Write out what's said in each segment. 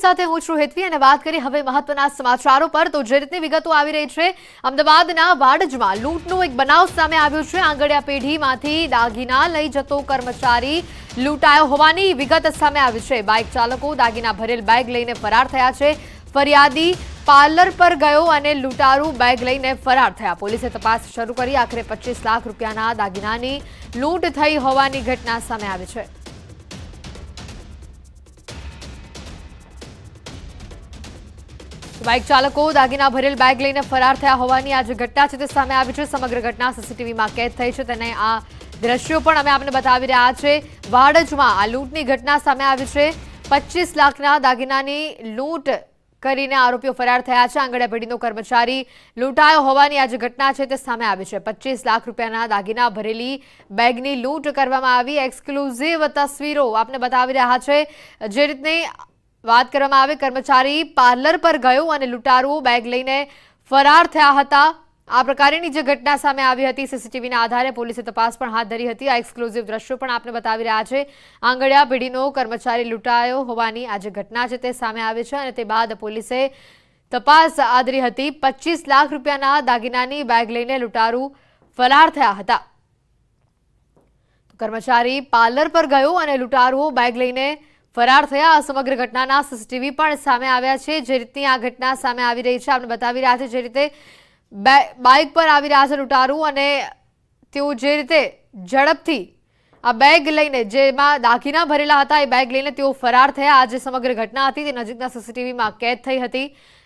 સાથે હું છું હેતવી અને વાત કરી હવે મહત્વના સમાચારો પર તો જે રીતની વિગતો આવી રહી છે અમદાવાદના વાડજમાં લૂંટનો એક બનાવ સામે આવ્યો છે। આંગડિયા પેઢીમાંથી દાગીના લઈ જતો કર્મચારી લૂંટાયો હોવાની વિગત સામે આવી છે। બાઇક ચાલકો દાગીના ભરેલ બેગ લઈને ફરાર થયા છે। ફરિયાદી પાર્લર પર ગયો અને લૂંટારૂ બેગ લઈને ફરાર થયા। પોલીસે તપાસ શરૂ કરી આખરે 25 લાખ રૂપિયાના દાગીનાની લૂંટ થઈ હોવાની ઘટના સામે આવી છે। बाइक चालको दागीना भरेल बेग लईने फरार थया होवानी आज घटना छे ते सामे आवी छे। समग्र घटना सीसीटीवी में कैद थई छे तेने आ दृश्यो पण अमे आपने बतावी रह्या छे। वाडजमां आ लूंटनी घटना सामे आवी छे। 25 लाखना दागीनानी लूंट करीने आरोपीओ फरार थया छे। आंगडिया पेढीनो कर्मचारी लूंटायो होवानी आज घटना छे ते सामे आवी छे। 25 लाख रूपियाना दागीना भरेली बेगनी लूंट करवामां आवी। एक्सक्लूसिव तस्वीरो आपने बतावी रह्या छे। जे रीतनी વાત કરવામાં આવે કર્મચારી પાર્લર પર ગયો અને લૂંટારૂ બેગ લઈને ફરાર થયા હતા। આ પ્રકારની જે ઘટના સામે આવી હતી સીસીટીવીના આધારે પોલીસે તપાસ પણ હાથ ધરી હતી। આ એક્સક્લુઝિવ દ્રશ્યો પણ આપને બતાવી રહ્યા છે। આંગડિયા પેઢીનો કર્મચારી લૂંટાયો હોવાની આ જે ઘટના છે તે સામે આવી છે અને તે બાદ પોલીસે તપાસ આદરી હતી। 25 લાખ રૂપિયાના દાગીનાની બેગ લઈને લૂંટારૂ ફરાર થયા હતા। કર્મચારી પાર્લર પર ગયો અને લૂંટારૂ બેગ લઈને फरार थया। समग्र घटनाना सीसीटीवी पण सामे आव्या छे। जे रीतनी आ घटना सामे आवी रही छे आपने बतावी रह्या छे। जे रीते बाइक पर आवी रह्या छे लूंटारू अने तेओ जे रीते झड़पथी आ बेग लईने जेमां दागीना भरेला हता ए बेग लईने तेओ फरार थया। आ जे समग्र घटना हती ते नजीकना सीसीटीवीमां कैद थई हती।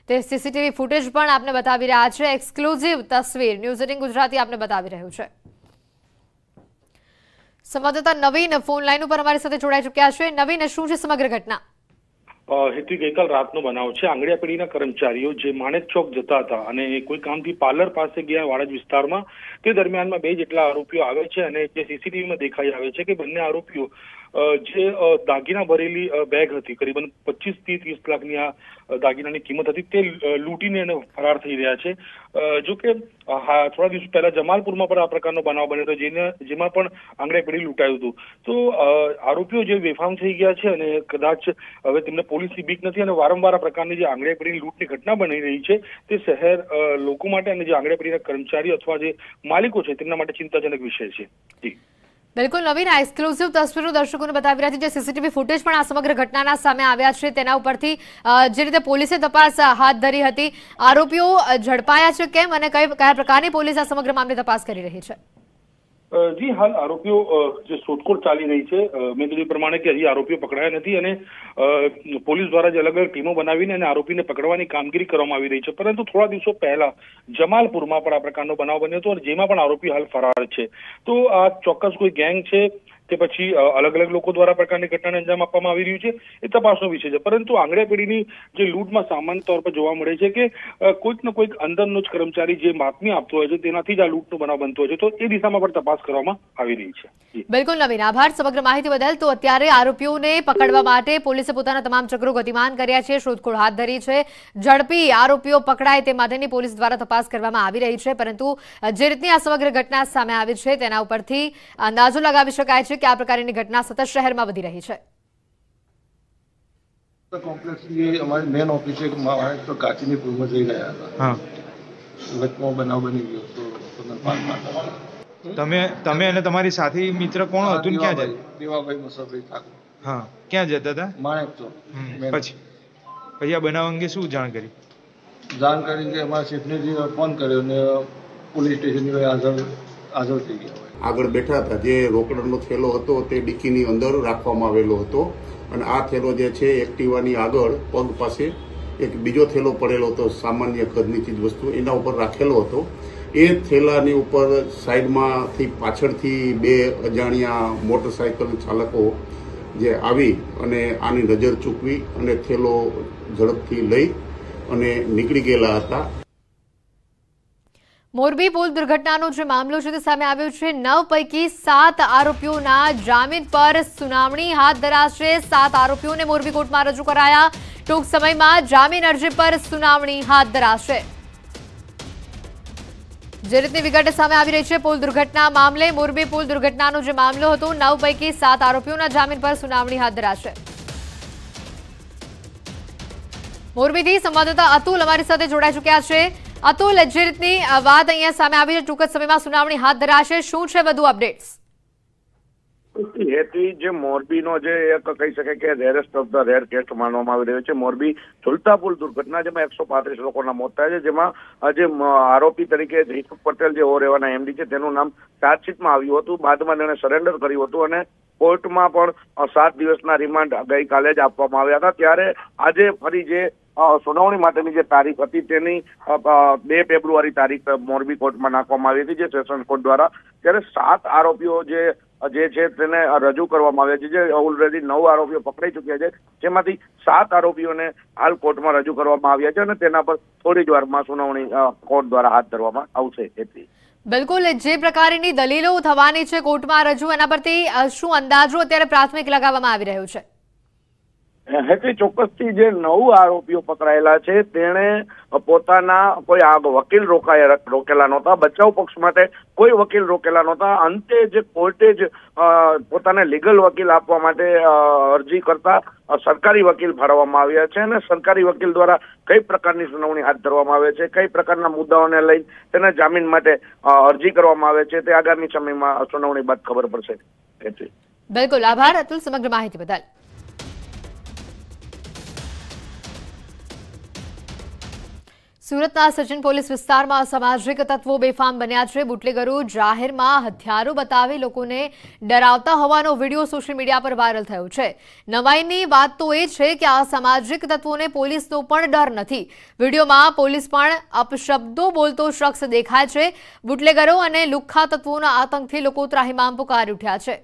ते सीसीटीवी फूटेज पण आपने बतावी रह्या छे। एक्सक्लूसिव तस्वीर न्यूज़ 18 गुजराती आपने बतावी रह्युं छे। संवाददाता नवीन फोन लाइन पर हमारी साथे जोड़ाई चुक्या है। नवीन, शुं छे समग्र घटना? हेतु गईकाल रातनो बनाव छे। आंगडिया पेढीना कर्मचारीओ जे माणेक चौक जता हता अने कोई कामथी पार्लर पासे गया वाडज विस्तारमां ते दरमियाનમાં બે જેટલા આરોપીઓ આવે છે અને જે સીસીટીવીમાં દેખાઈ આવે છે કે બંને આરોપીઓ જે દાગીના ભરેલી બેગ હતી કરીબન 25 થી 30 લાખની આ દાગીનાની કિંમત હતી તે લૂંટીને અને ફરાર થઈ રહ્યા છે। જો કે થોડા દિવસ પહેલા જમાલપુરમાં પણ આ પ્રકારનો બનાવ બન્યો હતો જેમાં પણ આંગડિયા પેઢી લૂંટાયું હતું। તો આરોપીઓ જે બેફામ થઈ ગયા છે અને કદાચ હવે તેમને પોલીસની બીક નથી અને વારંવાર આ પ્રકારની જે આંગડિયા પેઢીની લૂંટની ઘટના બની રહી છે તે શહેર લોકો માટે અને જે આંગડિયા પેઢીના કર્મચારીઓ અથવા જે માલિકો છે તેમના માટે ચિંતાજનક વિષય છે। જી बिल्कुल नवीन, आ एक्सक्लूसिव तस्वीरों दर्शकों ने बतावी रही थी। सीसीटीवी फूटेज पण आ समग्र घटनाना सामे आव्या छे तेना उपरथी जे रीते पोलीसे तपास हाथ धरी हती। आरोपीओ झड़पाया छे केम अने कया प्रकारनी पोलीस आ समग्र मामले तपास करी रही छे? जी हाल आरोपीओ जो शोधखोळ चाली रही है। मैं कीधुं प्रमाणे कि हजी आरोपीओ पकड़ाया नहीं अने पोलीस द्वारा जे अलग अलग टीमों बनावीने अने आरोपीने पकड़वानी कामगीरी करवामां आवी रही है। परंतु थोड़ा दिवसों पहला जमालपुरमां पण आ प्रकारनो बनाव बन्यो हतो अने जेमां पण आरोपी हाल फरार छे। तो आ चोक्कस कोई गैंग छे કે પછી અલગ અલગ લોકો દ્વારા પ્રકારની ઘટનાને અંજામ આપવામાં આવી રહ્યું છે એ તપાસનો વિષય છે। પરંતુ આંગડિયા પેઢીની જે લૂંટમાં સામાન્ય તौर પર જોવા મળે છે કે કોઈક ને કોઈક અંદરનો જ કર્મચારી જે બાતમી આપતો હોય છે તેનાથી જ આ લૂંટનો બનાવ બનતો હોય છે। તો એ દિશામાં પણ તપાસ કરવામાં આવી રહી છે। બિલકુલ નવીન, આભાર સમગ્ર માહિતી બદલ। તો અત્યારે આરોપીઓને પકડવા માટે પોલીસે પોતાના તમામ ચક્રો ગતિમાન કર્યા છે, શોધખોળ હાથ ધરી છે। ઝડપી આરોપીઓ પકડાય તે માટેની પોલીસ દ્વારા તપાસ કરવામાં આવી રહી છે। પરંતુ જે રીતની આ સમગ્ર ઘટના સામે આવી છે તેના ઉપરથી અંદાજો લગાવી શકાય છે કે આ પ્રકારની ઘટના સતત શહેરમાં વધી રહી છે। કોમ્પ્લેક્સની અમારી મેન ઓફિસ છે માણેક તો કાચીની પૂરમાં જઈ રહ્યા હતા। હા, વચમાં બનાવ બની ગયો તો તમે અને તમારી સાથી મિત્ર કોણ હતું ને ક્યાં જાય? દેવાભાઈ મુસાફરી ઠાકોર। હા, ક્યાં જતા હતા? માણેક ચોક। પછી આ બનાવ અંગે શું જાણ કરી? જાણ કરી કે અમારા ચીફને ફોન કર્યો ને પોલીસ સ્ટેશનની હાજર થઈ ગયા। આગળ બેઠા હતા જે રોકડનો થેલો હતો તે ડિક્કીની અંદર રાખવામાં આવેલો હતો અને આ થેલો જે છે એક્ટિવાની આગળ પગ પાસે એક બીજો થેલો પડેલો હતો સામાન્ય ખરીદની ચીજ વસ્તુ એના ઉપર રાખેલો હતો। એ થેલાની ઉપર સાઈડમાંથી પાછળથી બે અજાણ્યા મોટરસાયકલ ચાલકો જે આવી અને આની નજર ચૂકવી અને થેલો ઝડપથી લઈ અને નીકળી ગયેલા હતા। મોરબી પુલ દુર્ઘટનાનો જે મામલો છે તે સામે આવ્યો છે। 9 પૈકી 7 આરોપીઓના જામીન પર સુનાવણી હાથ ધરાશે। 7 આરોપીઓને મોરબી કોર્ટમાં રજૂ કરાયા। ટૂંક સમયમાં જામીન અરજી પર સુનાવણી હાથ ધરાશે। જે રીતની વિગત સામે આવી રહી છે પુલ દુર્ઘટના મામલે, મોરબી પુલ દુર્ઘટનાનો જે મામલો હતો 9 પૈકી 7 આરોપીઓના જામીન પર સુનાવણી હાથ ધરાશે। મોરબીથી સંવાદદાતા અતુલ અમારી સાથે જોડાઈ ચૂક્યા છે। અતુલ, જે રીતની વાત અહીંયા સામે આવી છે, ટૂંક જ સમયમાં સુનાવણી હાથ ધરાશે, શું છે વધુ અપડેટ્સ? હેતી જે મોરબીનો જે એક કહી શકાય કે rarest of the rare case માનવામાં આવી રહ્યો છે। મોરબી ઝુલતા પુલ દુર્ઘટના જેમાં 135 લોકોના મોત થયા છે, જેમાં જે આરોપી તરીકે જયસુખ પટેલ જે ઓરેવાના એમડી છે તેનું નામ ચાર્જશીટમાં આવ્યું હતું। બાદમાં તેણે સરેન્ડર કર્યું હતું અને કોર્ટમાં પણ 7 દિવસના રિમાન્ડ ગઈકાલે જ આપવામાં આવ્યા હતા। ત્યારે આજે ફરી જે સુનાવણી માટેની જે તારીખ હતી તેની 2 ફેબ્રુઆરી તારીખ મોરબી કોર્ટમાં નાખવામાં આવી હતી, જે સેશન કોર્ટ દ્વારા। ત્યારે 7 આરોપીઓ જે છે તેને રજૂ કરવામાં આવ્યા છે, જે ઓલરેડી 9 આરોપીઓ પકડાઈ ચૂક્યા છે, જેમાંથી 7 આરોપીઓને હાલ કોર્ટમાં રજૂ કરવામાં આવ્યા છે અને તેના પર થોડી જ વારમાં સુનાવણી કોર્ટ દ્વારા હાથ ધરવામાં આવશે। એટલી બિલકુલ, જે પ્રકારની દલીલો થવાની છે કોર્ટમાં રજૂ, એના પરથી શું અંદાજો અત્યારે પ્રાથમિક લગાવવામાં આવી રહ્યો છે? હેતી ચોક્કસથી જે 9 આરોપીઓ પકડાયેલા છે તેણે પોતાના કોઈ વકીલ રોકેલા નહોતા, બચાવ પક્ષ માટે કોઈ વકીલ રોકેલા નહોતા। અંતે જે કોર્ટે જ પોતાને લીગલ વકીલ આપવા માટે અરજી કરતા સરકારી વકીલ ફાળવવામાં આવ્યા છે અને સરકારી વકીલ દ્વારા કઈ પ્રકારની સુનાવણી હાથ ધરવામાં આવે છે, કઈ પ્રકારના મુદ્દાઓને લઈ તેને જામીન માટે અરજી કરવામાં આવે છે, તે આગામી સમયમાં સુનાવણી બાદ ખબર પડશે। બિલકુલ, આભાર અતુલ સમગ્ર માહિતી બદલ। સુરતના સચિન પોલીસ વિસ્તારમાં અસામાજિક તત્વો બેફામ બન્યા છે। બુટલેગરો જાહેરમાં હથિયારો બતાવી લોકોને ડરાવતા હોવાનો વિડીયો સોશિયલ મીડિયા પર વાયરલ થયો છે। નવાઈની વાત તો એ છે કે આ સામાજિક તત્વોને પોલીસનો પણ ડર નથી। વિડીયોમાં પોલીસ પણ અપશબ્દો બોલતો શખ્સ દેખાય છે। બુટલેગરો અને લુખ્ખા તત્વોના આતંકથી લોકો ત્રાહિમામ પુકારી ઉઠ્યા છે।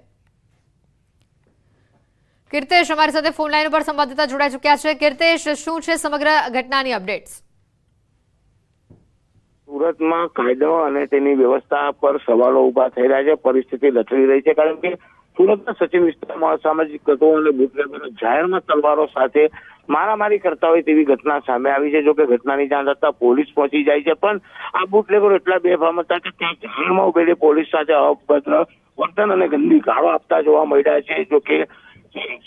કીર્તેશ અમારી સાથે ફોન લાઈન પર સંવાદદાતા જોડાઈ ચૂક્યા છે। કીર્તેશ, શું છે સમગ્ર ઘટનાની અપડેટ્સ? સુરતમાં કાયદો અને તેની વ્યવસ્થા પર સવાલો ઉભા થઈ રહ્યા છે, પરિસ્થિતિ લથડી રહી છે, કારણ કે સુરતના સચિન વિસ્તારમાં અસામાજિક તત્વો અને બુટલેગરો જાહેરમાં તલવારો સાથે મારામારી કરતા હોય તેવી ઘટના સામે આવી છે। જો કે ઘટનાની જાણ થતાં પોલીસ પહોંચી જાય છે, પણ આ બુટલેગરો એટલા બેફામ હતા કે ત્યાં જાહેરમાં ઉભેલી પોલીસ સાથે અભદ્ર વર્તન અને ગંદી ગાળો આપતા જોવા મળ્યા છે। જો કે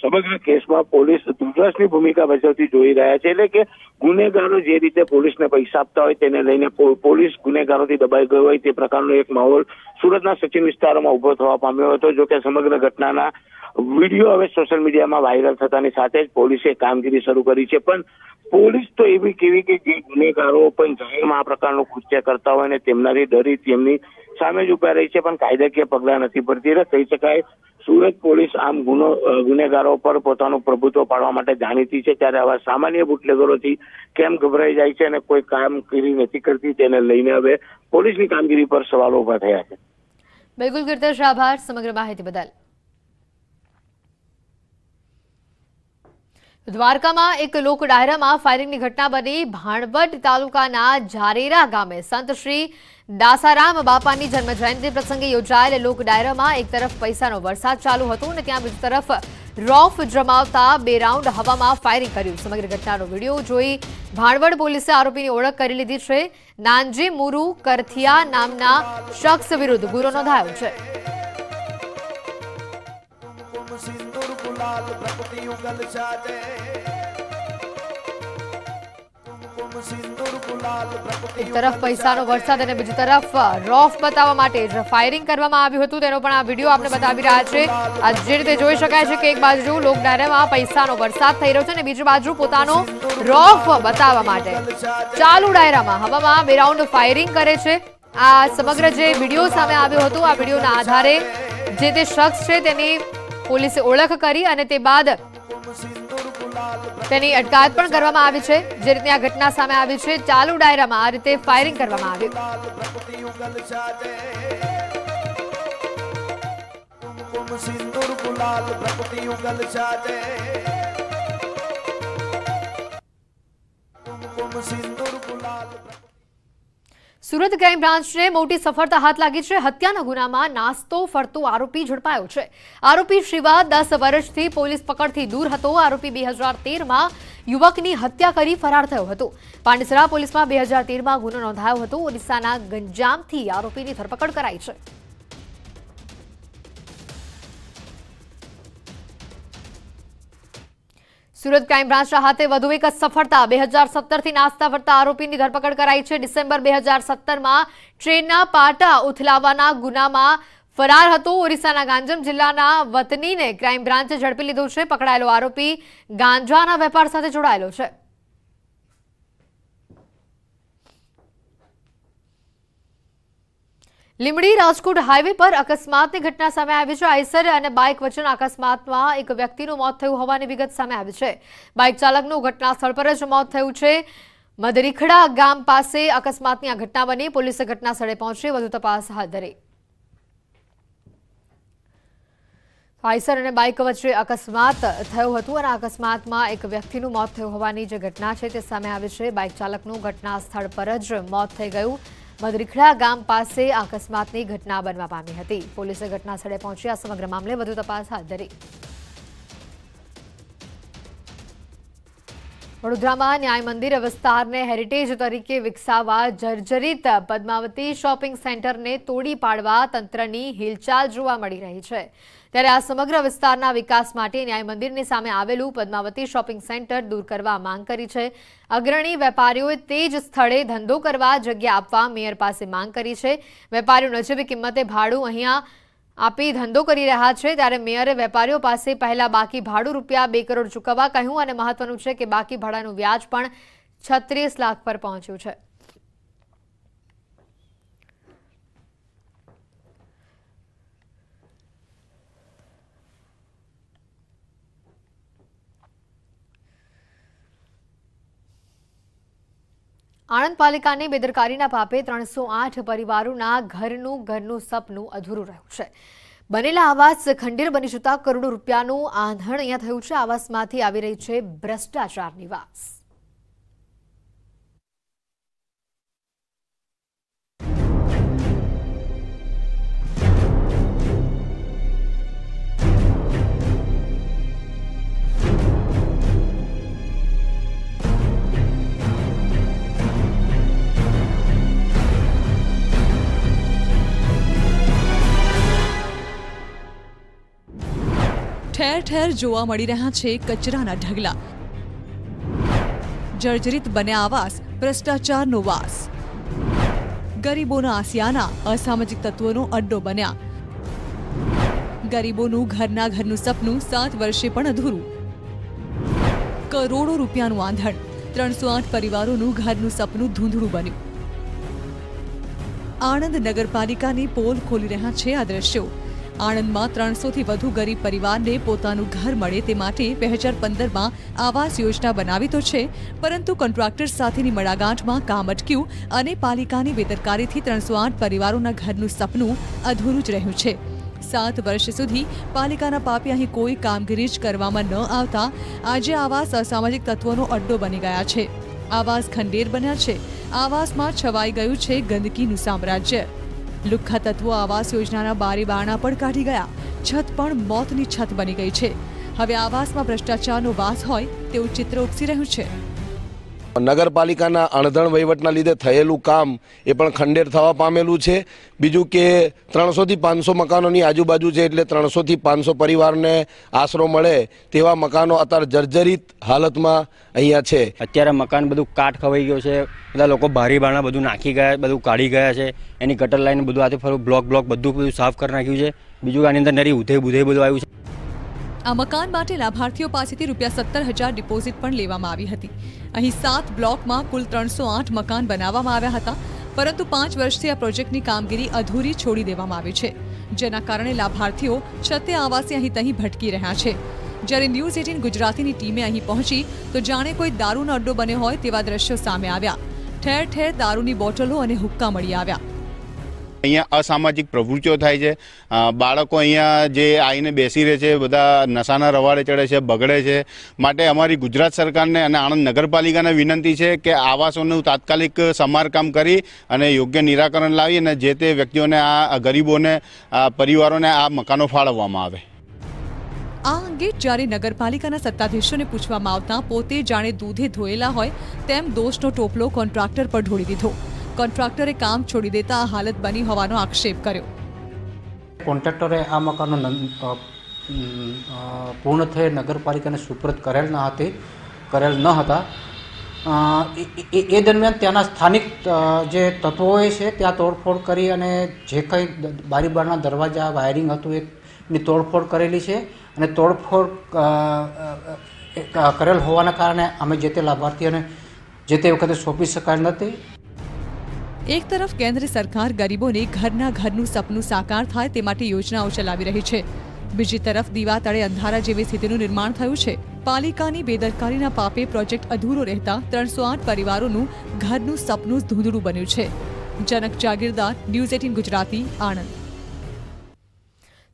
સમગ્ર કેસમાં પોલીસ ધ્રુવસની ભૂમિકા ભજવતી જોઈ રહ્યા છે, એટલે કે ગુનેગારો જે રીતે પોલીસને પૈસા આપતા હોય તેને લઈને પોલીસ ગુનેગારોથી દબાઈ ગયો હોય તે પ્રકારનો એક માહોલ સુરતના સચિન વિસ્તારોમાં ઉભો થવા પામ્યો હતો। જો કે સમગ્ર ઘટનાના વિડીયો હવે સોશિયલ મીડિયામાં વાયરલ થતાની સાથે જ પોલીસે કામગીરી શરૂ કરી છે, પણ પોલીસ તો એવી કેવી કે જે ગુનેગારો પણ જાહેરમાં આ પ્રકારનું કૃત્ય કરતા હોય ને તેમનાથી ડરી તેમની સામે જ ઉભા રહી છે, પણ કાયદાકીય પગલાં નથી ભરતી। એટલે કહી શકાય સુરત પોલીસ આમ ગુનેગારો પર પોતાનું પ્રભુત્વ પાડવા માટે જાણીતી છે, ત્યારે આવા સામાન્ય બુટલેગરોથી કેમ ગભરાઈ જાય છે અને કોઈ કામગીરી નથી કરતી તેને લઈને હવે પોલીસની કામગીરી પર સવાલો ઉભા થયા છે। બિલકુલ કીર્તેશ, આભાર સમગ્ર માહિતી બદલ। દ્વારકામાં એક લોક ડાયરામાં ફાયરિંગની ઘટના બની। ભાણવડ તાલુકાના ઝારેરા ગામે સંત શ્રી દાસારામ બાપાની જન્મજયંતિ પ્રસંગે યોજાયેલ લોક ડાયરામાં એક તરફ પૈસાનો વરસાદ ચાલુ હતો અને ત્યાં બીજી તરફ રોફ જમાવતા 2 રાઉન્ડ હવામાં ફાયરિંગ કર્યું। સમગ્ર ઘટનાનો વિડીયો જોઈ ભાણવડ પોલીસે આરોપીની ઓળખ કરી લીધી છે। નાનજી મુરુ કરથિયા નામના શખ્સ વિરુદ્ધ ગુનો નોંધાયો છે। એક તરફ પૈસાનો વરસાદ અને બીજી તરફ રોફ બતાવવા માટે જ ફાયરિંગ કરવામાં આવ્યું હતું, તેનો પણ આ વિડીયો આપણે બતાવી રહ્યા છે। આ જે રીતે જોઈ શકાય છે કે એક બાજુ લોક ડાયરામાં પૈસાનો વરસાદ થઈ રહ્યો છે અને બીજી બાજુ પોતાનો રોફ બતાવવા માટે ચાલુ ડાયરામાં હવામાં 2 રાઉન્ડ ફાયરિંગ કરે છે। આ સમગ્ર જે વિડીયો સામે આવ્યો હતો, આ વિડીયોના આધારે જે તે શખ્સ છે તેની પોલીસે ઓળખ કરી અને તે બાદ તેની અટકાયત પણ કરવામાં આવી છે। જે રીતે આ ઘટના સામે આવી છે, ચાલુ ડાયરામાં આ રીતે ફાયરિંગ કરવામાં આવ્યું। સુરત ક્રાઇમ બ્રાન્ચને મોટી સફળતા હાથ લાગી છે। હત્યાના ગુનામાં નાસ્તો ફરતો આરોપી ઝડપાયો છે। આરોપી શિવા 10 વર્ષથી પોલીસ પકડથી દૂર હતો। આરોપી 2013માં યુવકની હત્યા કરી ફરાર થયો હતો। પાંડેસરા પોલીસમાં 2013માં ગુનો નોંધાયો હતો। ઓડિશાના ગંજામથી આરોપીની ધરપકડ કરાઈ છે। સુરત ક્રાઇમ બ્રાન્ચના હાથે વધુ એક સફળતા 2017 થી નાસ્તા ફરતા આરોપીની ધરપકડ કરાઈ છે। ડિસેમ્બર 2017 માં ટ્રેનના પાટા ઉથલાવવાના ગુનામાં ફરાર હતો ઓરિસ્સાના ગાંજમ જિલ્લાના વતનીને ક્રાઇમ બ્રાન્ચે ઝડપી લીધો છે। પકડાયેલો આરોપી ગાંજાના વેપાર સાથે જોડાયેલો છે। લીંબડી રાજકોટ હાઈવે પર અકસ્માતની ઘટના સામે આવી છે। આઈસર અને બાઇક વચ્ચેના અકસ્માતમાં એક વ્યક્તિનું મોત થયું હોવાની વિગત સામે આવી છે। બાઇક ચાલકનું ઘટના સ્થળ પર જ મોત થયું છે। મદરીખડા ગામ પાસે અકસ્માતની આ ઘટના બની। પોલીસે ઘટના સ્થળે પહોંચી વધુ તપાસ હાથ ધરી। આઈસર અને બાઇક વચ્ચે અકસ્માત થયો હતો અને અકસ્માતમાં એક વ્યક્તિનું મોત થયું હોવાની જે ઘટના છે તે સામે આવી છે। બાઇક ચાલકનું ઘટના સ્થળ પર જ મોત થઈ ગયું। મદરીખડા ગામ પાસે અકસ્માતની ઘટના બનવા પામી હતી। પોલીસે ઘટના સ્થળે પહોંચી આ સમગ્ર મામલે વધુ તપાસ હાથ ધરી। વડોદરામાં ન્યાય મંદિર વિસ્તારને હેરિટેજ તરીકે વિકસાવવા જર્જરિત પદ્માવતી શોપિંગ સેન્ટરને તોડી પાડવા તંત્રની હિલચાલ જોવા મળી રહી છે। ત્યારે આ સમગ્ર વિસ્તારના વિકાસ માટે ન્યાય મંદિરની સામે આવેલું પદ્માવતી શોપિંગ સેન્ટર દૂર કરવા માંગ કરી છે। અગ્રણી વેપારીઓએ તે જ સ્થળે ધંધો કરવા જગ્યા આપવા મેયર પાસે માંગ કરી છે। વેપારીઓ નજીવી કિંમતે ભાડું અહીંયા આપી ધંધો કરી રહ્યા છે। ત્યારે મેયરે વેપારીઓ પાસે પહેલા બાકી ભાડું રૂપિયા 2 કરોડ ચૂકવવા કહ્યું અને મહત્વનું છે કે બાકી ભાડાનું વ્યાજ પણ 36 લાખ પર પહોંચ્યું છે। આણંદ પાલિકાની બેદરકારીના પાપે 308 પરિવારોના ઘરનું સપનું અધૂરું રહ્યું છે। બનેલા આવાસ ખંડેર બની જતા કરોડો રૂપિયાનું આંધણ અહીંયા થયું છે। આવાસમાંથી આવી રહી છે ભ્રષ્ટાચારની વાસ। ठेर ठेर जोवा मळी रह्या छे कचराना ढगला। जर्जरित बन्या आवास, भ्रष्टाचारनो वास। गरीबोना आसियाना असामाजिक तत्वोनो अड्डो बन्या। गरीबोनु घरનું सपનું 7 વર્ષે પણ અધૂરું। કરોડો રૂપિયાનું આંધણ, 308 પરિવારોનું ઘરનું સપનું ધૂંધળું બન્યું। આણંદ નગરપાલિકાની પોલ ખોલી રહ્યા છે આ દ્રશ્યો। આણંદમાં 300 થી વધુ ગરીબ પરિવારને પોતાનું ઘર મળે તે માટે 2015માં આવાસ યોજના બનાવી તો છે, પરંતુ કોન્ટ્રાક્ટર સાથેની મડાગાંઠમાં કામ અટક્યું અને પાલિકાની બેદરકારીથી 308 પરિવારોના ઘરનું સપનું અધૂરું જ રહ્યું છે। 7 વર્ષ સુધી પાલિકાના પાપે અહીં કોઈ કામગીરી જ કરવામાં ન આવતા આજે આવાસ અસામાજિક તત્વોનો અડ્ડો બની ગયા છે। આવાસ ખંડેર બન્યા છે। આવાસમાં છવાઈ ગયું છે ગંદકીનું સામ્રાજ્ય। લુખ્ખા તત્વો આવાસ યોજનાના બારી બારણા પણ કાઢી ગયા। છત પણ મોતની છત બની ગઈ છે। હવે આવાસમાં ભ્રષ્ટાચારનો વાસ હોય તેવું ચિત્ર ઉપસી રહ્યું છે। નગરપાલિકાના અણધણ વહીવટના લીધે થયેલું કામ એ પણ ખંડેર થવા પામેલું છે। બીજું કે 300 થી 500 મકાનોની આજુબાજુ છે, એટલે 300 થી 500 પરિવારને આશરો મળે તેવા મકાનો અત્યારે જર્જરિત હાલતમાં અહીંયા છે। અત્યારે મકાન બધું કાટ ખવાઈ ગયો છે। બધા લોકો બારી બારણા બધું નાખી ગયા, બધું કાઢી ગયા છે। એની ગટર લાઈન બધું આથી ફરું બ્લોક બધું સાફ કરી નાખ્યું છે। બીજું આની અંદર નરી ઉધે બધું આવ્યું છે। આ મકાન માટે લાભાર્થીઓ પાસેથી રૂપિયા 17,000 ડિપોઝિટ પણ લેવામાં આવી હતી। અહીં 7 બ્લોકમાં કુલ 308 મકાન બનાવવામાં આવ્યા હતા, પરંતુ 5 વર્ષથી આ પ્રોજેક્ટની કામગીરી અધૂરી છોડી દેવામાં આવી છે, જેના કારણે લાભાર્થીઓ છતે આવાસે અહીં તહીં ભટકી રહ્યા છે। જ્યારે ન્યૂઝ 18 ગુજરાતીની ટીમે અહીં પહોંચી તો જાણે કોઈ દારૂનો અડ્ડો બન્યો હોય તેવા દ્રશ્યો સામે આવ્યા। ઠેર ઠેર દારૂની બોટલો અને હુક્કા મળી આવ્યા। અહીંયા અસામાજિક પ્રવૃત્તિઓ થાય છે। બાળકો અહીંયા જે આવીને બેસી રહે છે, બધા નશાના રવાડે ચડે છે, બગડે છે। માટે અમારી ગુજરાત સરકારને અને આણંદ નગરપાલિકાને વિનંતી છે કે આવાસોનું તાત્કાલિક સમારકામ કરી અને યોગ્ય નિરાકરણ લાવી અને જે તે વ્યક્તિઓને આ ગરીબોને પરિવારોને આ મકાનો ફાળવવામાં આવે। આ અંગે જ્યારે નગરપાલિકાના સત્તાધીશોને પૂછવામાં આવતા પોતે જાણે દૂધે ધોયેલા હોય તેમ દોષનો ટોપલો કોન્ટ્રાક્ટર પર ઢોળી દીધો। કોન્ટ્રાક્ટરે કામ છોડી દેતા આ હાલત બની હોવાનો આક્ષેપ કર્યો। કોન્ટ્રાક્ટરે આ મકાનનો પૂર્ણ થઈ નગરપાલિકાને સુપરત કરેલ ન હતા। એ દરમિયાન ત્યાંના સ્થાનિક જે તત્વોએ છે ત્યાં તોડફોડ કરી અને જે કંઈ બારી બારના દરવાજા વાયરિંગ હતું એની તોડફોડ કરેલી છે અને તોડફોડ કરેલ હોવાના કારણે અમે જે તે લાભાર્થીઓને જે તે વખતે સોંપી શકાય નથી। એક તરફ કેન્દ્ર સરકાર ગરીબોને ઘરનું સપનું સાકાર થાય તે માટે યોજનાઓ ચલાવી રહી છે, બીજી તરફ દીવા તળે અંધારા જેવી સ્થિતિનું નિર્માણ થયું છે। પાલિકાની બેદરકારીના પાપે પ્રોજેક્ટ અધૂરો રહેતા 308 પરિવારોનું ઘરનું સપનું ધૂંધળું બન્યું છે। જનક જાગીરદાર, ન્યૂઝ 18 ગુજરાતી, આણંદ।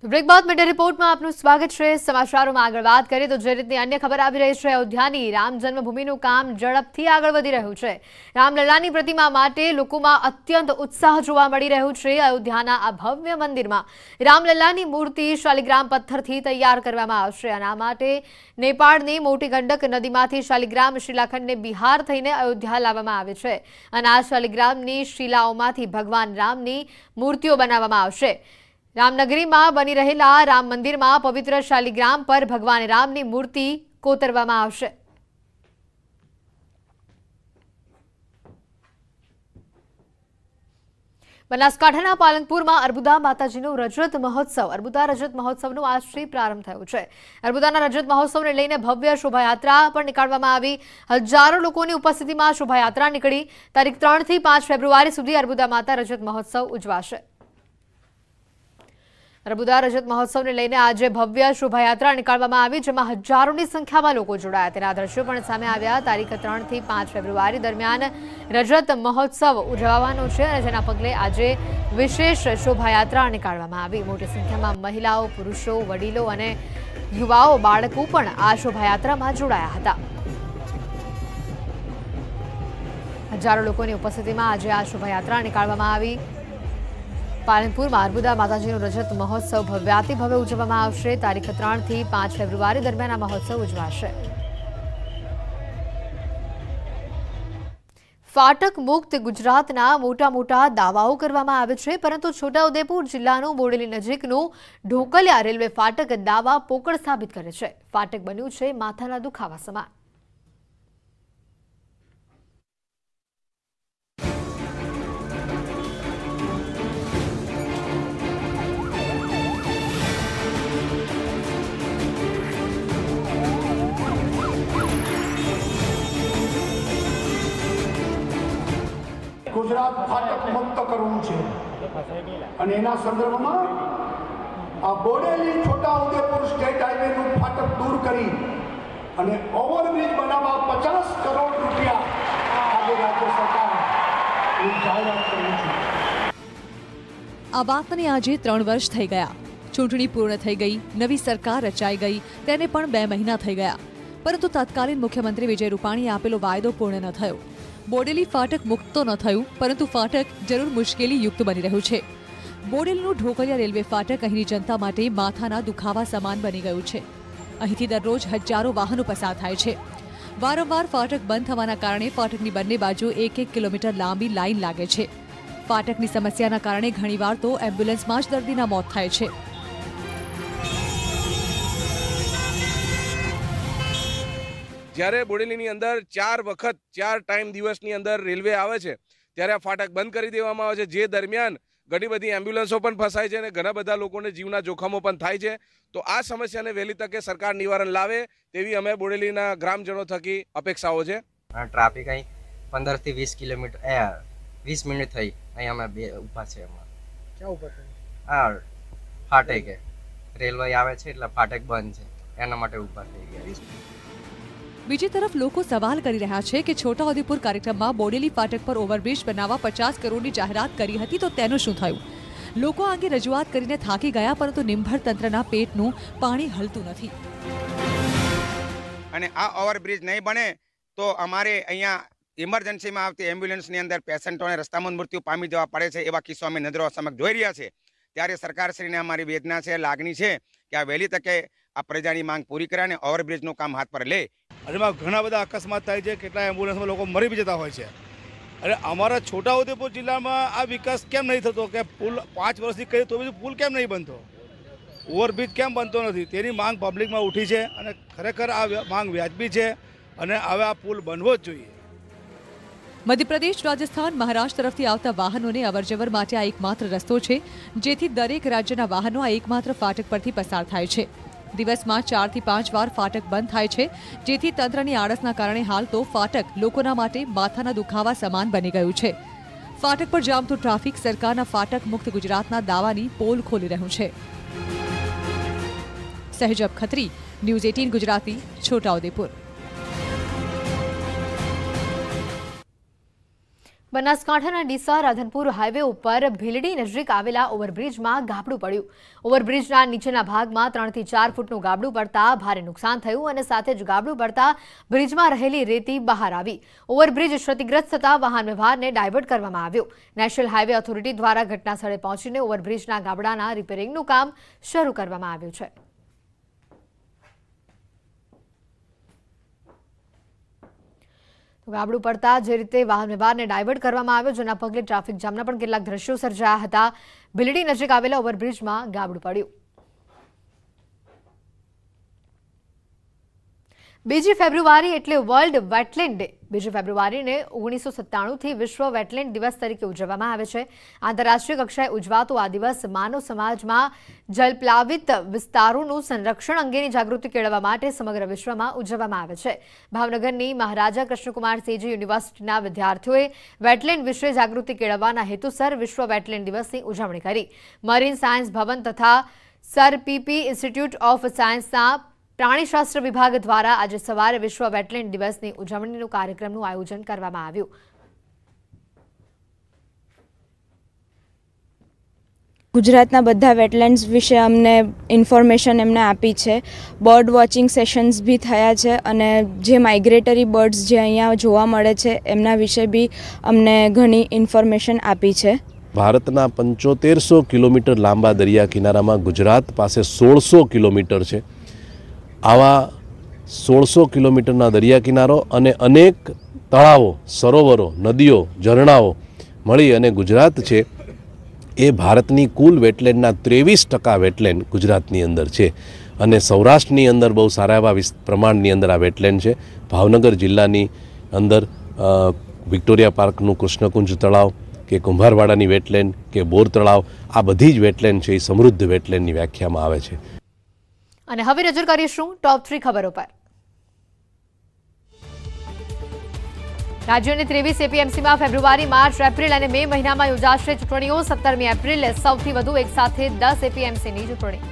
બ્રેક બાદ મીડિયા રિપોર્ટમાં આપનું સ્વાગત છે। સમાચારોમાં આગળ વાત કરીએ તો જે રીતની અન્ય ખબર આવી રહી છે, અયોધ્યાની રામ જન્મભૂમિનું કામ ઝડપથી આગળ વધી રહ્યું છે। રામલલ્લાની પ્રતિમા માટે લોકોમાં અત્યંત ઉત્સાહ જોવા મળી રહ્યો છે। અયોધ્યાના આ ભવ્ય મંદિરમાં રામલલ્લાની મૂર્તિ શાલિગ્રામ પથ્થરથી તૈયાર કરવામાં આવશે અને આ માટે નેપાળની મોટી ગંડક નદીમાંથી શાલિગ્રામ શિલાખંડને બિહાર થઈને અયોધ્યા લાવવામાં આવે છે અને આ શાલિગ્રામની શિલાઓમાંથી ભગવાન રામની મૂર્તિઓ બનાવવામાં આવશે। રામનગરીમાં બની રહેલા રામ મંદિરમાં પવિત્ર શાલિગ્રામ પર ભગવાન રામની મૂર્તિ કોતરવામાં આવશે। બનાસકાંઠાના પાલનપુરમાં અર્બુદા માતાજીનો રજત મહોત્સવ અર્બુદા રજત મહોત્સવનો આજથી પ્રારંભ થયો છે। અર્બુદાના રજત મહોત્સવને લઈને ભવ્ય શોભાયાત્રા પણ નીકાળવામાં આવી। હજારો લોકોની ઉપસ્થિતિમાં શોભાયાત્રા નીકળી। તારીખ 3 થી 5 ફેબ્રુઆરી સુધી અર્બુદા માતા રજત મહોત્સવ ઉજવાશે। અર્બુદા રજત મહોત્સવને લઈને આજે ભવ્ય શોભાયાત્રા નીકાળવામાં આવી, જેમાં હજારોની સંખ્યામાં લોકો જોડાયા। તેના દ્રશ્યો પણ સામે આવ્યા। તારીખ 3 થી 5 ફેબ્રુઆરી દરમિયાન રજત મહોત્સવ ઉજવવાનો છે અને જેના પગલે આજે વિશેષ શોભાયાત્રા નીકાળવામાં આવી। મોટી સંખ્યામાં મહિલાઓ, પુરુષો, વડીલો અને યુવાઓ, બાળકો પણ આ શોભાયાત્રામાં જોડાયા હતા। હજારો લોકોની ઉપસ્થિતિમાં આજે આ શોભાયાત્રા નીકાળવામાં આવી। પાલનપુરમાં અર્બુદા માતાજીનો રજત મહોત્સવ ભવ્યાતિભવ્ય ઉજવવામાં આવશે। તારીખ 3 થી 5 ફેબ્રુઆરી દરમિયાન આ મહોત્સવ ઉજવાશે। ફાટક મુક્ત ગુજરાતના મોટા દાવાઓ કરવામાં આવે છે, પરંતુ છોટાઉદેપુર જિલ્લાનું બોડેલી નજીકનું ઢોકલિયા રેલવે ફાટક દાવા પોકળ સાબિત કરે છે। ફાટક બન્યું છે માથાના દુખાવા સમાન। ગુજરાત ફાટક મુક્ત કરવું છે અને એના સંદર્ભમાં આ બોડેલી છોટાઉદેપુર સ્ટેટ હાઈવેનું ફાટક દૂર કરી અને ઓવરબ્રિજ બનાવવા 50 કરોડ રૂપિયા આજે રાજ્ય સરકારે જાહેરાત કરી છે। આ વાતને આજે 3 વર્ષ થઈ ગયા। ચૂંટણી પૂર્ણ થઈ ગઈ, નવી સરકાર રચાઈ ગઈ, તેને પણ 2 મહિના થઈ ગયા, પરંતુ તત્કાલીન મુખ્યમંત્રી વિજય રૂપાણીએ આપેલો વાયદો પૂર્ણ ન થયો। બોડેલી ફાટક મુક્ત તો ન થયું, પરંતુ ફાટક જરૂર મુશ્કેલી યુક્ત બની રહ્યું છે। બોડેલીનું ઢોકલિયા રેલવે ફાટક અહીંની જનતા માટે માથાના દુખાવા સમાન બની ગયું છે। અહીંથી દરરોજ હજારો વાહનો પસાર થાય છે। વારંવાર ફાટક બંધ થવાના કારણે ફાટકની બંને બાજુ 1-1 કિલોમીટર લાંબી લાઈન લાગે છે। ફાટકની સમસ્યાના કારણે ઘણીવાર તો એમ્બ્યુલન્સમાં જ દર્દીના મોત થાય છે। જ્યારે બોડેલીની અંદર 4 વખત 4 ટાઈમ દિવસની અંદર રેલવે આવે છે ત્યારે આ ફાટક બંધ કરી દેવામાં આવે છે, જે દરમિયાન ઘણી બધી એમ્બ્યુલન્સો પણ ફસાય છે અને ઘણા બધા લોકોને જીવના જોખમો પણ થાય છે। તો આ સમસ્યાને વહેલી તકે સરકાર નિવારણ લાવે તેવી અમે બોડેલીના ગ્રામજનો થકી અપેક્ષાઓ છે। ટ્રાફિક અહીં 15 થી 20 કિલોમીટર 20 મિનિટ થઈ અહીં અમે ઊભા છે। ક્યાં ઊભા છે? ફાટક રેલવે આવે છે એટલે ફાટક બંધ છે, એના માટે ઊભા થઈ ગયા। બીજી તરફ લોકો સવાલ કરી રહ્યા છે કે છોટાઉદેપુર કાર્યક્રમમાં બોડેલી ફાટક પર ઓવરબ્રિજ બનાવવા 50 કરોડની જાહેરાત કરી હતી, તો તેનું શું થયું? લોકો અંગે રજૂઆત કરીને થાકી ગયા, પરંતુ નિંભર તંત્રના પેટનું પાણી હલતું નથી। અને આ ઓવરબ્રિજ નહીં બને તો અમારે અહીંયા ઇમરજન્સીમાં આવતી એમ્બ્યુલન્સની અંદર પેશન્ટોને રસ્તામાં મૃત્યુ પામી જવા પડે છે। એવા કિસ્સો અમે નજરો સમક્ષ જોઈ રહ્યા છે। ત્યારે સરકારશ્રીને અમારી વેદના છે, લાગણી છે કે આ વહેલી તકે આ પ્રજાની માંગ પૂરી કરે અને ઓવરબ્રિજનું કામ હાથ પર લે। જેમાં ઘણા બધા અકસ્માત થાય છે, કેટલા એમ્બ્યુલન્સમાં લોકો મરી બી જતા હોય છે। અને અમારા છોટાઉદેપુર જિલ્લામાં આ વિકાસ કેમ નહીં થતો કે પુલ 5 વર્ષથી કરીએ તો બી પુલ કેમ નહીં બનતો? ઓવરબ્રિજ કેમ બનતો નથી તેની માંગ પબ્લિકમાં ઉઠી છે અને ખરેખર આ માંગ વ્યાજબી છે અને હવે આ પુલ બનવો જ જોઈએ। મધ્યપ્રદેશ, રાજસ્થાન, મહારાષ્ટ્ર તરફથી આવતા વાહનોને અવરજવર માટે આ એકમાત્ર રસ્તો છે, જેથી દરેક રાજ્યના વાહનો આ એકમાત્ર ફાટક પરથી પસાર થાય છે। દિવસમાં 4 થી 5 વાર ફાટક બંધ થાય છે, જેથી તંત્રની આળસના કારણે હાલ તો ફાટક લોકોના માટે માથાના દુખાવા સમાન બની ગયું છે। ફાટક પર જામતો ટ્રાફિક સરકારના ફાટક મુક્ત ગુજરાતના દાવાની પોલ ખોલી રહ્યું છે। સહેજબ ખત્રી, ન્યૂઝ 18 ગુજરાતી, છોટાઉદેપુર। બનાસકાંઠાના ડીસા રાધનપુર હાઈવે ઉપર ભીલડી નજીક આવેલા ઓવરબ્રિજમાં ગાબડું પડ્યું। ઓવરબ્રિજના નીચેના ભાગમાં 3 થી 4 ફૂટનું ગાબડું પડતા ભારે નુકસાન થયું અને સાથે જ ગાબડું પડતા બ્રિજમાં રહેલી રેતી બહાર આવી। ઓવરબ્રિજ ક્ષતિગ્રસ્ત થતા વાહન વ્યવહારને ડાયવર્ટ કરવામાં આવ્યો। નેશનલ હાઈવે ઓથોરિટી દ્વારા ઘટના સ્થળે પહોંચીને ઓવરબ્રિજના ગાબડાના રિપેરિંગનું કામ શરૂ કરવામાં આવ્યું છે। ગાબડું પડતા જે રીતે વાહન વ્યવહારને ડાયવર્ટ કરવામાં આવ્યો, જેના પગલે ટ્રાફિક જામના પણ કેટલાક દ્રશ્યો સર્જાયા હતા। ભીલડી નજીક આવેલા ઓવરબ્રિજમાં ગાબડું પડ્યું। 2 ફેબ્રુઆરી એટલે વર્લ્ડ વેટલેન્ડ ડે। 2 ફેબ્રુઆરીને 1997 થી વિશ્વ વેટલેન્ડ દિવસ તરીકે ઉજવવામાં આવે છે। આંતરરાષ્ટ્રીય કક્ષાએ ઉજવાતો આ દિવસ માનવ સમાજમાં જલપ્લાવિત વિસ્તારોનું સંરક્ષણ અંગેની જાગૃતિ કેળવવા માટે સમગ્ર વિશ્વમાં ઉજવવામાં આવે છે। ભાવનગરની મહારાજા કૃષ્ણકુમારસિંહજી યુનિવર્સિટીના વિદ્યાર્થીઓએ વેટલેન્ડ વિશે જાગૃતિ કેળવવાના હેતુસર વિશ્વ વેટલેન્ડ દિવસની ઉજવણી કરી। મરીન સાયન્સ ભવન તથા સર પીપી ઇન્સ્ટિટ્યૂટ ઓફ સાયન્સના પ્રાણીશાસ્ત્ર વિભાગ દ્વારા આજે સવારે વિશ્વ વેટલેન્ડ દિવસની ઉજવણીનું કાર્યક્રમનું આયોજન કરવામાં આવ્યું। ગુજરાતના બધા વેટલેન્ડ્સ વિશે અમને ઇન્ફોર્મેશન એમને આપી છે। બર્ડ વોચિંગ સેશન્સ બી થયા છે અને જે માઇગ્રેટરી બર્ડ્સ જે અહીંયા જોવા મળે છે એમના વિશે બી અમને ઘણી ઇન્ફોર્મેશન આપી છે। ભારતના 7500 કિલોમીટર લાંબા દરિયા કિનારામાં ગુજરાત પાસે 1600 કિલોમીટર છે। આવા 1600 કિલોમીટરના દરિયા કિનારો અને અનેક તળાવો, સરોવરો, નદીઓ, ઝરણાઓ મળી અને ગુજરાત છે એ ભારતની કુલ વેટલેન્ડના 23% વેટલેન્ડ ગુજરાતની અંદર છે અને સૌરાષ્ટ્રની અંદર બહુ સારા એવા પ્રમાણની અંદર આ વેટલેન્ડ છે। ભાવનગર જિલ્લાની અંદર વિક્ટોરિયા પાર્કનું કૃષ્ણકુંજ તળાવ કે કુંભારવાડાની વેટલેન્ડ કે બોર તળાવ, આ બધી જ વેટલેન્ડ છે એ સમૃદ્ધ વેટલેન્ડની વ્યાખ્યામાં આવે છે। અને હવે નજર કરીશું ટોપ 3 ખબરો પર। રાજ્યની 23 એપીએમસીમાં ફેબ્રુઆરી, માર્ચ, એપ્રિલ અને મે મહિનામાં યોજાશે ચૂંટણીઓ। 17મી એપ્રિલે સૌથી વધુ એક સાથે 10 એપીએમસીની ચૂંટણી।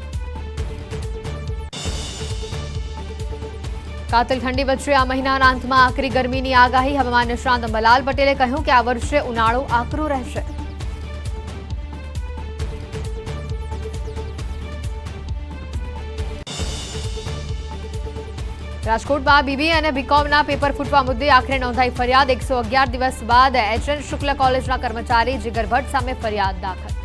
કાતિલ ઠંડી વચ્ચે આ મહિનાના અંતમાં આકરી ગરમીની આગાહી। હવામાન નિષ્ણાત અંબાલાલ પટેલે કહ્યું કે આ વર્ષે ઉનાળો આકરો રહેશે। રાજકોટમાં બીબીએ અને બીકોમના પેપર ફૂટવા મુદ્દે આખરે નોંધાઈ ફરિયાદ। 111 દિવસ બાદ HN શુક્લ કોલેજના કર્મચારી જીગર ભટ્ટ સામે ફરિયાદ દાખલ।